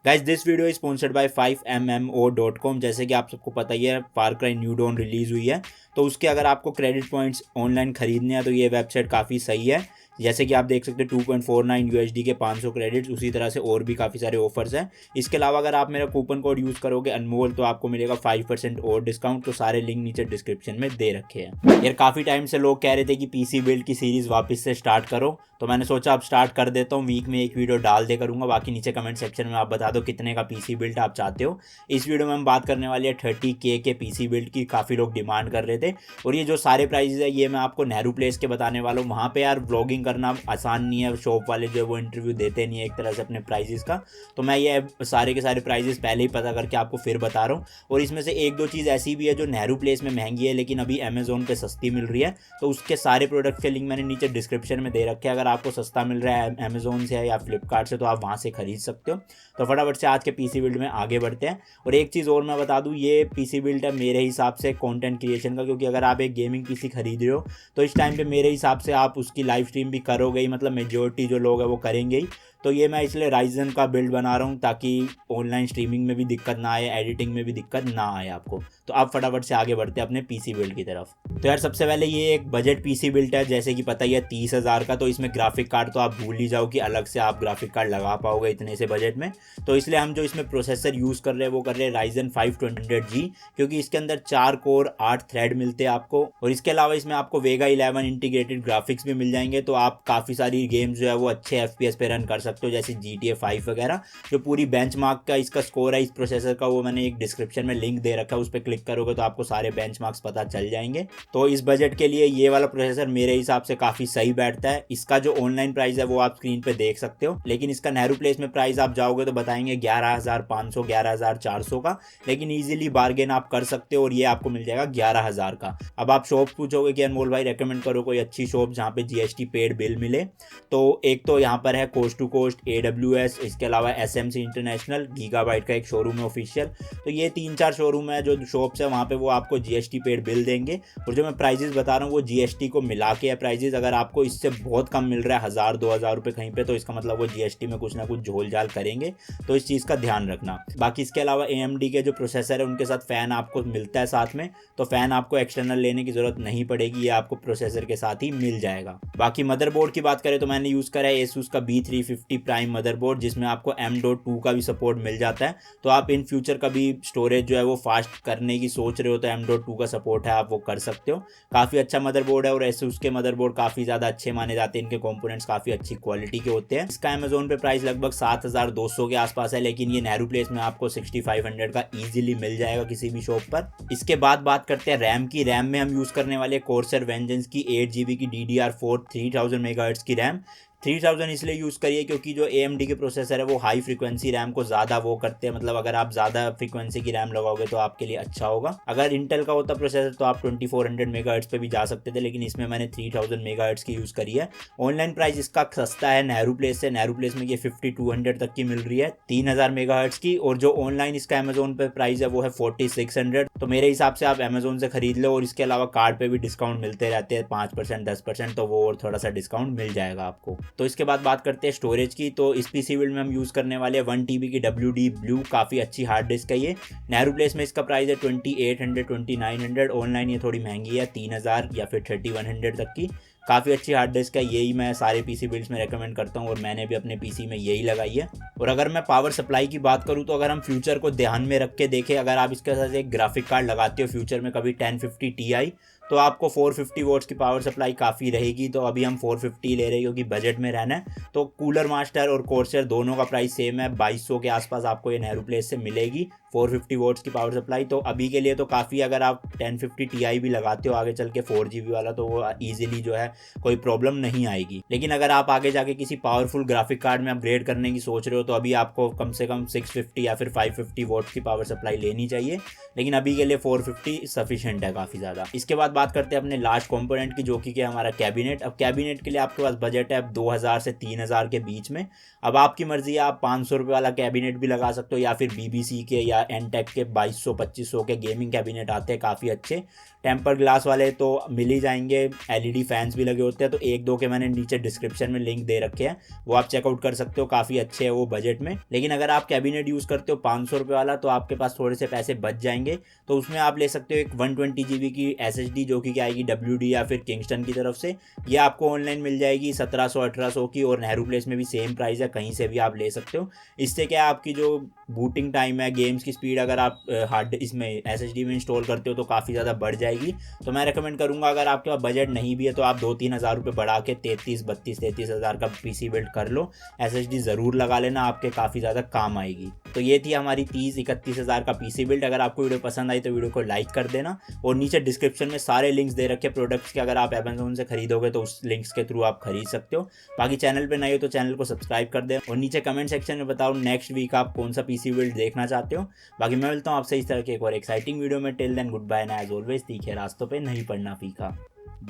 Guys this video is sponsored by 5mmo.com। जैसे कि आप सबको पता ही है, फार क्राई न्यू डॉन रिलीज़ हुई है, तो उसके अगर आपको क्रेडिट पॉइंट्स ऑनलाइन खरीदने हैं तो ये वेबसाइट काफ़ी सही है। जैसे कि आप देख सकते हैं 2.49 यूएसडी के 500 क्रेडिट्स, उसी तरह से और भी काफ़ी सारे ऑफर्स हैं। इसके अलावा अगर आप मेरा कूपन कोड यूज़ करोगे अनमोल, तो आपको मिलेगा 5% और डिस्काउंट। तो सारे लिंक नीचे डिस्क्रिप्शन में दे रखे हैं। यार काफ़ी टाइम से लोग कह रहे थे कि पीसी बिल्ड की सीरीज़ वापस से स्टार्ट करो, तो मैंने सोचा अब स्टार्ट कर देता हूँ। वीक में एक वीडियो डाल दे करूँगा। बाकी नीचे कमेंट सेक्शन में आप बता दो कितने का पीसी बिल्ड आप चाहते हो। इस वीडियो में हम बात करने वाले हैं 30K के पीसी बिल्ड की। काफ़ी लोग डिमांड कर रहे थे, और ये जो सारे प्राइजेज है ये मैं आपको नेहरू प्लेस के बताने वाला हूँ। वहाँ पे यार व्लॉगिंग करना आसान नहीं है, शॉप वाले जो है वो इंटरव्यू देते नहीं है एक तरह से अपने प्राइजेस का। तो मैं ये सारे के सारे प्राइजेस पहले ही पता करके आपको फिर बता रहा हूँ। और इसमें से एक दो चीज़ ऐसी भी है जो नेहरू प्लेस में महंगी है लेकिन अभी अमेजोन पे सस्ती मिल रही है। तो उसके सारे प्रोडक्ट के लिंक मैंने नीचे डिस्क्रिप्शन में दे रखे हैं। अगर आपको सस्ता मिल रहा है अमेजोन से या फ्लिपकार्ट से तो आप वहाँ से खरीद सकते हो। तो फटाफट से आज के पीसी बिल्ड में आगे बढ़ते हैं। और एक चीज़ और मैं बता दूँ, ये पीसी बिल्ड है मेरे हिसाब से कंटेंट क्रिएशन का, क्योंकि अगर आप एक गेमिंग पीसी खरीद रहे हो तो इस टाइम पे मेरे हिसाब से आप उसकी लाइव स्ट्रीम भी करोगे ही, मतलब मेजोरिटी जो लोग हैं वो करेंगे ही। तो ये मैं इसलिए राइजन का बिल्ड बना रहा हूँ ताकि ऑनलाइन स्ट्रीमिंग में भी दिक्कत ना आए, एडिटिंग में भी दिक्कत ना आए आपको। तो आप फटाफट से आगे बढ़ते हैं अपने पीसी बिल्ड की तरफ। तो यार सबसे पहले ये एक बजट पीसी बिल्ड है, जैसे कि पता ही है 30,000 का। तो इसमें ग्राफिक कार्ड तो आप भूल ही जाओ कि अलग से आप ग्राफिक कार्ड लगा पाओगे इतने से बजट में। तो इसलिए हम जो इसमें प्रोसेसर यूज़ कर रहे हैं वो कर रहे हैं राइजन 5 2000G, क्योंकि इसके अंदर 4 कोर 8 थ्रेड मिलते हैं आपको। और इसके अलावा इसमें आपको वेगा 11 इंटीग्रेटेड ग्राफिक्स भी मिल जाएंगे। तो आप काफ़ी सारी गेम्स जो है वो अच्छे FPS पे रन कर सकते हो, जैसे GTA 5 वगैरह। जो पूरी बेंचमार्क का इसका स्कोर है इस प्रोसेसर का, वो मैंने एक डिस्क्रिप्शन में लिंक दे रखा है, उस पर क्लिक करोगे तो आपको सारे बेंचमार्क्स पता चल जाएंगे। तो इस बजट के लिए ये वाला प्रोसेसर मेरे हिसाब से काफ़ी सही बैठता है। इसका जो ऑनलाइन प्राइस है वो आप स्क्रीन पे देख सकते हो, लेकिन इसका नेहरू प्लेस में प्राइस आप जाओगे तो बताएंगे 11,500 11,400 का, लेकिन ईजिली बार्गेन आप कर सकते हो और ये आपको मिल जाएगा 11,000 का। अब आप शॉप पूछोगे कि अनमोल भाई रेकमेंड करो कोई अच्छी शॉप जहाँ पे GST पेड बिल मिले। तो एक तो यहाँ पर है कोस्ट टू कोस्ट, AWS, इसके अलावा SMC इंटरनेशनल, गीगाबाइट का एक शोरूम है ऑफिशियल। तो ये 3-4 शोरूम है जो शॉप्स है, वहाँ पे वो आपको GST पेड बिल देंगे। और जो मैं प्राइजेस बता रहा हूँ वो GST को मिला के है प्राइजेस। अगर आपको इससे बहुत कम मिल रहा है 1,000-2,000 रुपये कहीं पे, तो इसका मतलब वो GST में कुछ ना कुछ झोल झाल करेंगे। तो इस चीज़ का ध्यान रखना। बाकी इसके अलावा AMD के जो प्रोसेसर है उनके साथ फ़ैन आपको मिलता है साथ में, तो फ़ैन आपको एक्सटर्नल लेने की ज़रूरत नहीं पड़ेगी, ये आपको प्रोसेसर के साथ ही मिल जाएगा। बाकी मदरबोर्ड की बात करें तो मैंने यूज़ करा है ASUS का B350 प्राइम मदरबोर्ड, जिसमें आपको M.2 का भी सपोर्ट मिल जाता है। तो आप इन फ्यूचर कभी स्टोरेज जो है वो फास्ट करने की सोच रहे हो तो M.2 का सपोर्ट है, आप वो कर सकते हो। काफ़ी अच्छा मदरबोर्ड है, और ASUS के मदरबोर्ड काफ़ी ज़्यादा अच्छे माने जाते हैं, इनके कंपोनेंट्स काफ़ी अच्छी क्वालिटी के होते हैं। इसका अमेजोन पे प्राइस लगभग 7,200 के आसपास है, लेकिन ये नेहरू प्लेस में आपको 6,500 का ईजिली मिल जाएगा किसी भी शॉप पर। इसके बाद बात करते हैं रैम की। रैम में हम यूज़ करने वाले कोर्सर वेंजेंस की 8GB की DDR4 3000 मेगाहर्ट्ज़ की रैम। 3000 इसलिए यूज़ करिए क्योंकि जो AMD के प्रोसेसर है वो हाई फ्रीक्वेंसी रैम को ज़्यादा वो करते हैं, मतलब अगर आप ज़्यादा फ्रीक्वेंसी की रैम लगाओगे तो आपके लिए अच्छा होगा। अगर इंटेल का होता प्रोसेसर तो आप 2400 मेगाहर्ट्ज़ पे भी जा सकते थे, लेकिन इसमें मैंने 3000 मेगाहर्ट्ज़ की यूज़ करी है। ऑनलाइन प्राइस इसका सस्ता है नेहरू प्लेस से। नेहरू प्लेस में ये 5200 तक की मिल रही है 3000 मेगाहर्ट्ज़ की, और जो ऑनलाइन इसका अमेजोन पे प्राइस है वो है 4600। तो मेरे हिसाब से आप अमेजोन से खरीद लो, और इसके अलावा कार्ड पे भी डिस्काउंट मिलते रहते हैं 5% 10%, तो वो और थोड़ा सा डिस्काउंट मिल जाएगा आपको। तो इसके बाद बात करते हैं स्टोरेज की। तो इस पीसी बिल्ड में हम यूज़ करने वाले हैं 1 TB की WD ब्लू, काफ़ी अच्छी हार्ड डिस्क है ये। नेहरू प्लेस में इसका प्राइस है 2800 2900। ऑनलाइन ये थोड़ी महंगी है, 3000 या फिर 3100 तक की। काफ़ी अच्छी हार्ड डिस्क है, यही मैं सारे पीसी बिल्ड्स में रेकमेंड करता हूँ, और मैंने भी अपने पीसी में यही लगाई है। और अगर मैं पावर सप्लाई की बात करूँ तो अगर हम फ्यूचर को ध्यान में रख के देखें, अगर आप इसके साथ एक ग्राफिक कार्ड लगाते हो फ्यूचर में कभी 1050 Ti, तो आपको 450 वोट्स की पावर सप्लाई काफ़ी रहेगी। तो अभी हम 450 ले रहे हैं क्योंकि बजट में रहना है। तो कूलर मास्टर और कोर्सर दोनों का प्राइस सेम है, 2200 के आसपास आपको ये नेहरू प्लेस से मिलेगी 450 वोट्स की पावर सप्लाई। तो अभी के लिए तो काफ़ी, अगर आप 1050 Ti भी लगाते हो आगे चल के 4GB वाला, तो वो ईजिली जो है कोई प्रॉब्लम नहीं आएगी। लेकिन अगर आप आगे जाके किसी पावरफुल ग्राफिक कार्ड में अपग्रेड करने की सोच रहे हो तो अभी आपको कम से कम 650 या फिर 550 वोट्स की पावर सप्लाई लेनी चाहिए, लेकिन अभी के लिए 450 सफिशिएंट है काफ़ी ज़्यादा। इसके बाद बात करते हैं अपने लास्ट कंपोनेंट की, जो कि हमारा कैबिनेट। अब कैबिनेट के लिए आपके पास बजट है 2000 से 3000 के बीच में। अब आपकी मर्जी है, आप 500 रुपये वाला कैबिनेट भी लगा सकते हो, या फिर BBC के या एनटेक के 2200-2500 के गेमिंग कैबिनेट आते हैं काफ़ी अच्छे। टेम्पर ग्लास वाले तो मिल ही जाएंगे, एलईडी फैंस भी लगे होते हैं, तो एक दो के मैंने नीचे डिस्क्रिप्शन में लिंक दे रखे हैं, वो आप चेकआउट कर सकते हो, काफ़ी अच्छे है वो बजट में। लेकिन अगर आप कैबिनेट यूज़ करते हो 500 रुपये वाला तो आपके पास थोड़े से पैसे बच जाएंगे, तो उसमें आप ले सकते हो एक 120 GB की SSD जो कि आएगी WD या फिर किंगस्टन की तरफ से। ये आपको ऑनलाइन मिल जाएगी 1700-1800 की, और नेहरू प्लेस में भी सेम प्राइस है, कहीं से भी आप ले सकते हो। इससे क्या है, आपकी जो बूटिंग टाइम है, गेम्स की स्पीड अगर आप हार्ड इसमें SSD में इंस्टॉल करते हो तो काफ़ी ज़्यादा बढ़ जाएगी। तो मैं रेकमेंड करूँगा, अगर आपके पास बजट नहीं भी है तो आप 2-3 हज़ार रुपये बढ़ा के 33 हज़ार का PC बिल्ड कर लो। SSD ज़रूर लगा लेना, आपके काफ़ी ज़्यादा काम आएगी। तो ये थी हमारी 30-31 हज़ार का PC बिल्ड। अगर आपको वीडियो पसंद आई तो वीडियो को लाइक कर देना, और नीचे डिस्क्रिप्शन में सारे लिंक्स दे रखे प्रोडक्ट्स के, अगर आप अमेजोन से खरीदोगे तो उस लिंक्स के थ्रू आप खरीद सकते हो। बाकी चैनल पे नए हो तो चैनल को सब्सक्राइब कर दें, और नीचे कमेंट सेक्शन में बताओ नेक्स्ट वीक आप कौन सा PC बिल्ड देखना चाहते हो। बाकी मैं मिलता हूँ आपसे इस तरह के एक और एक्साइटिंग वीडियो में। Till then good bye, and as always तीखे रास्तों पे नहीं पड़ना फीका।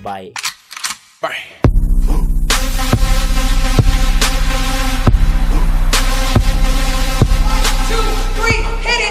बाय।